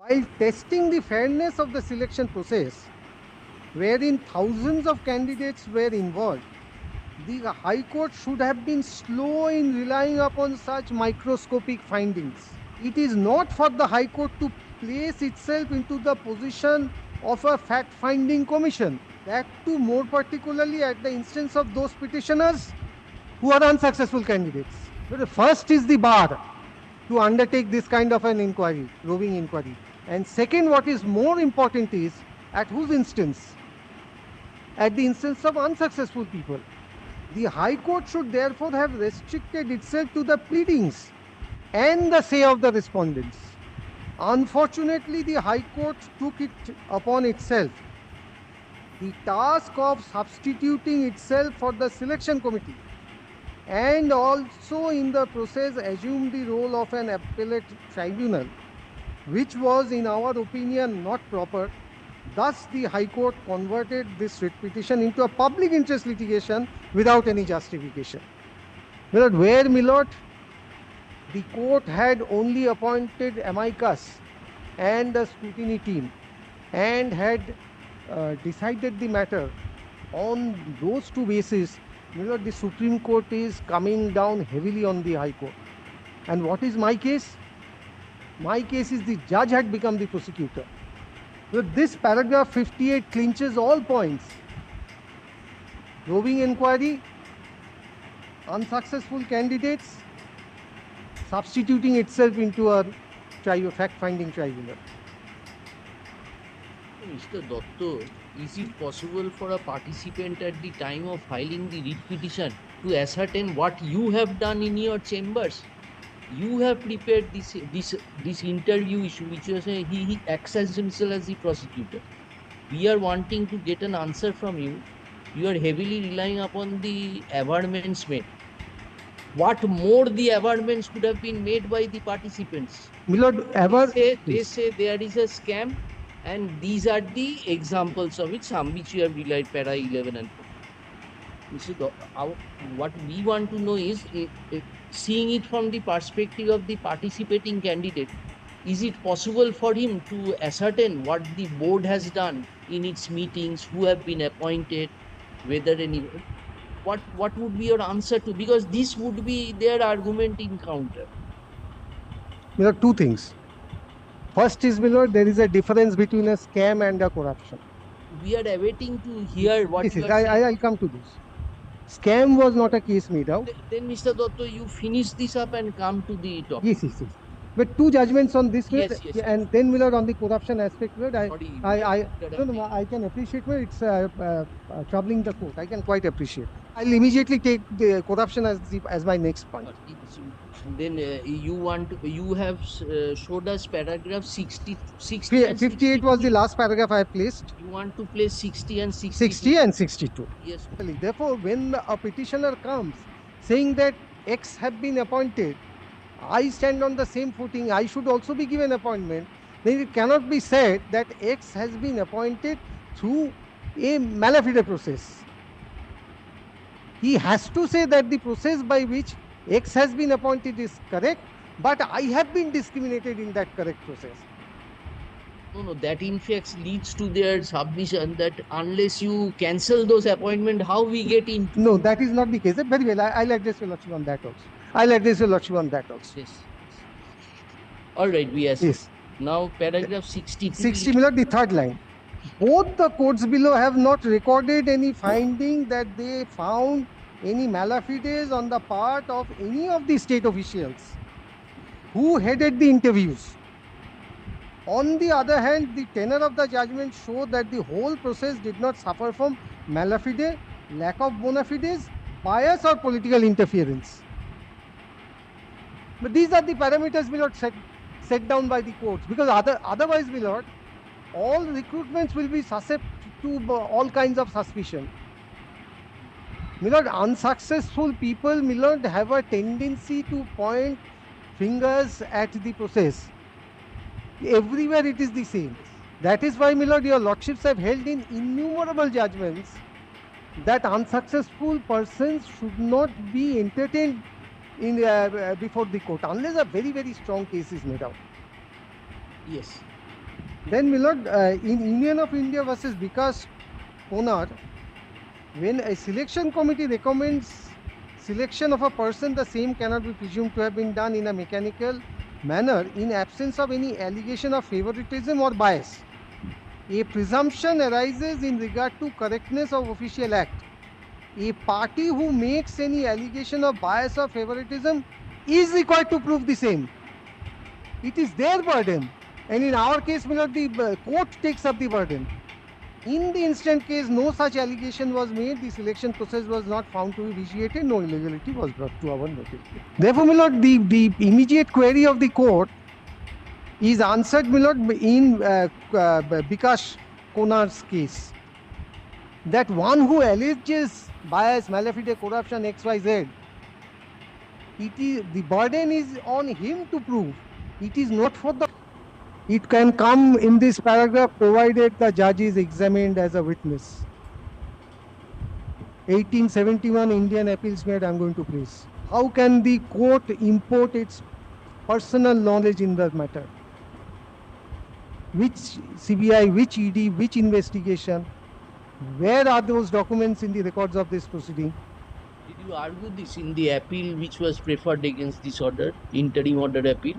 While testing the fairness of the selection process, wherein thousands of candidates were involved, the High Court should have been slow in relying upon such microscopic findings. It is not for the High Court to place itself into the position of a fact-finding commission, that too more particularly at the instance of those petitioners who are unsuccessful candidates. But the first is the bar to undertake this kind of an inquiry, roving inquiry. And second, what is more important is at whose instance? At the instance of unsuccessful people. The High Court should therefore have restricted itself to the pleadings and the say of the respondents. Unfortunately, the High Court took it upon itself the task of substituting itself for the selection committee, and also in the process assumed the role of an appellate tribunal, which was in our opinion not proper. Thus, the High Court converted this writ petition into a public interest litigation without any justification. Milord, where, Milord, the court had only appointed amicus and the scrutiny team and had decided the matter on those two bases, Milord, the Supreme Court is coming down heavily on the High Court. And what is my case? My case is the judge had become the prosecutor. So this paragraph 58 clinches all points. Roving inquiry, unsuccessful candidates, substituting itself into a fact-finding tribunal. Mr. Dotto, is it possible for a participant at the time of filing the writ petition to ascertain what you have done in your chambers? You have prepared this interview issue, which you say he acts as himself as the prosecutor. We are wanting to get an answer from you. You are heavily relying upon the averments made. What more the averments could have been made by the participants? Milord, they say there is a scam, and these are the examples of it, some which you have relied, para 11 and 4. What we want to know is, seeing it from the perspective of the participating candidate, is it possible for him to ascertain what the board has done in its meetings, who have been appointed, whether any, what would be your answer to, because this would be their argument in counter. There are two things. First is, Milord, there is a difference between a scam and a corruption. We are awaiting to hear what you are saying. I'll come to this. Scam was not a case made out. Then, Mr. Dotto, you finish this up and come to the topic. Yes. But two judgments on this, yes. And then, Milord, on the corruption aspect, Milord, I can appreciate where it's troubling the court. I can quite appreciate. I'll immediately take the corruption as my next point. Then you have showed us paragraph 60. 58 was the last paragraph I placed. You want to place 60 and 62? 60 and 62. Yes. Therefore, when a petitioner comes saying that X have been appointed, I stand on the same footing, I should also be given appointment, then it cannot be said that X has been appointed through a malafide process. He has to say that the process by which X has been appointed is correct, but I have been discriminated in that correct process. No, that in fact leads to their submission that unless you cancel those appointments, how we get in? No, that is not the case. Very well, I'll address your Lordship on that also. Yes. All right, we ask. Yes. Now, paragraph 60. 60, Milord, the third line. Both the courts below have not recorded any finding that they found any malafides on the part of any of the state officials who headed the interviews. On the other hand, the tenor of the judgment showed that the whole process did not suffer from malafide, lack of bona fides, bias or political interference. But these are the parameters, Milord, set down by the courts, because otherwise, Milord, all recruitments will be susceptible to all kinds of suspicion. Milord, unsuccessful people, Milord, have a tendency to point fingers at the process. Everywhere it is the same. That is why, Milord, your Lordships have held in innumerable judgments that unsuccessful persons should not be entertained in before the court unless a very, very strong case is made out. Yes. Then, my lord, in Union of India versus Vikas Konar, when a selection committee recommends selection of a person, the same cannot be presumed to have been done in a mechanical manner in absence of any allegation of favoritism or bias. A presumption arises in regard to correctness of official act. A party who makes any allegation of bias or favoritism is required to prove the same. It is their burden. And in our case, my lord, the court takes up the burden. In the instant case, no such allegation was made. The selection process was not found to be vitiated. No illegality was brought to our notice. Therefore, my lord, the immediate query of the court is answered, my lord, in Vikas Konar's case. That one who alleges bias, malafide, corruption, XYZ, the burden is on him to prove. It is not for the. It can come in this paragraph provided the judge is examined as a witness. 1871 Indian Appeals Made, I am going to place. How can the court import its personal knowledge in the matter? Which CBI, which ED, which investigation? Where are those documents in the records of this proceeding? Did you argue this in the appeal which was preferred against this order, interim order appeal?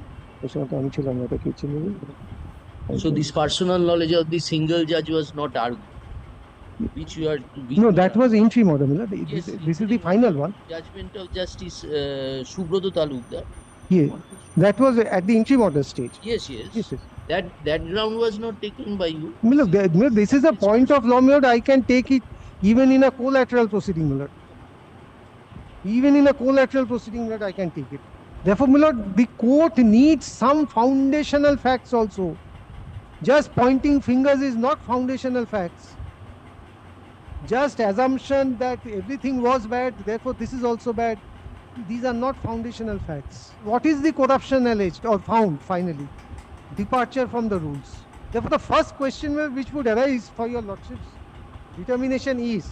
So this personal knowledge of the single judge was not argued, which you are. No, that was interim order. Yes, this is the final one. Judgment of Justice Subroto Talukdar. Yeah, that was at the interim order stage. Yes. That ground was not taken by you. Look, this is a point of law, my lord. I can take it even in a collateral proceeding, my lord. Even in a collateral proceeding, my lord, I can take it. Therefore, my lord, the court needs some foundational facts also. Just pointing fingers is not foundational facts. Just assumption that everything was bad, therefore this is also bad. These are not foundational facts. What is the corruption alleged or found finally? Departure from the rules. Therefore, the first question which would arise for your lordship's determination is,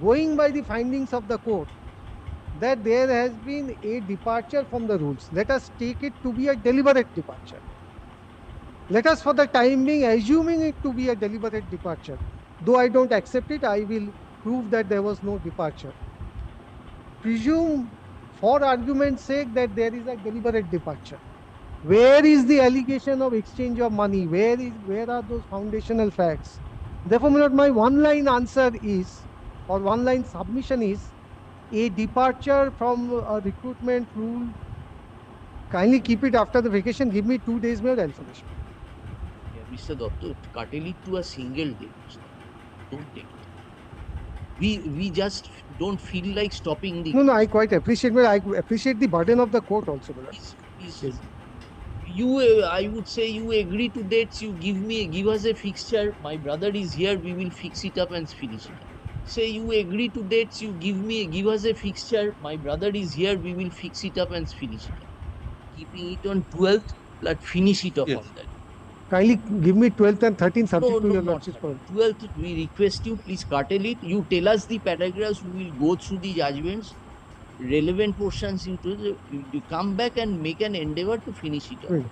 going by the findings of the court, that there has been a departure from the rules. Let us take it to be a deliberate departure. Let us for the time being assuming it to be a deliberate departure. Though I don't accept it, I will prove that there was no departure. Presume for argument's sake that there is a deliberate departure. Where is the allegation of exchange of money? Where are those foundational facts? Therefore, my lord, my one-line answer is, or one-line submission is, a departure from a recruitment rule. Kindly keep it after the vacation. Give me 2 days, my lord, I'll finish. Yeah, Mr. Dotto, curtail it to a single day. Don't take it. We just don't feel like stopping the. No, I quite appreciate, but I appreciate the burden of the court also, my lord. Please. I would say you agree to dates, you give us a fixture, my brother is here, we will fix it up and finish it up. Say you agree to dates, you give us a fixture, my brother is here, we will fix it up and finish it up. Keeping it on 12th, let's finish it off on that. Kindly give me 12th and 13th subject to your lordship's. 12th, we request you, please curtail it. You tell us the paragraphs, we will go through the judgments, relevant portions into you come back and make an endeavor to finish it off.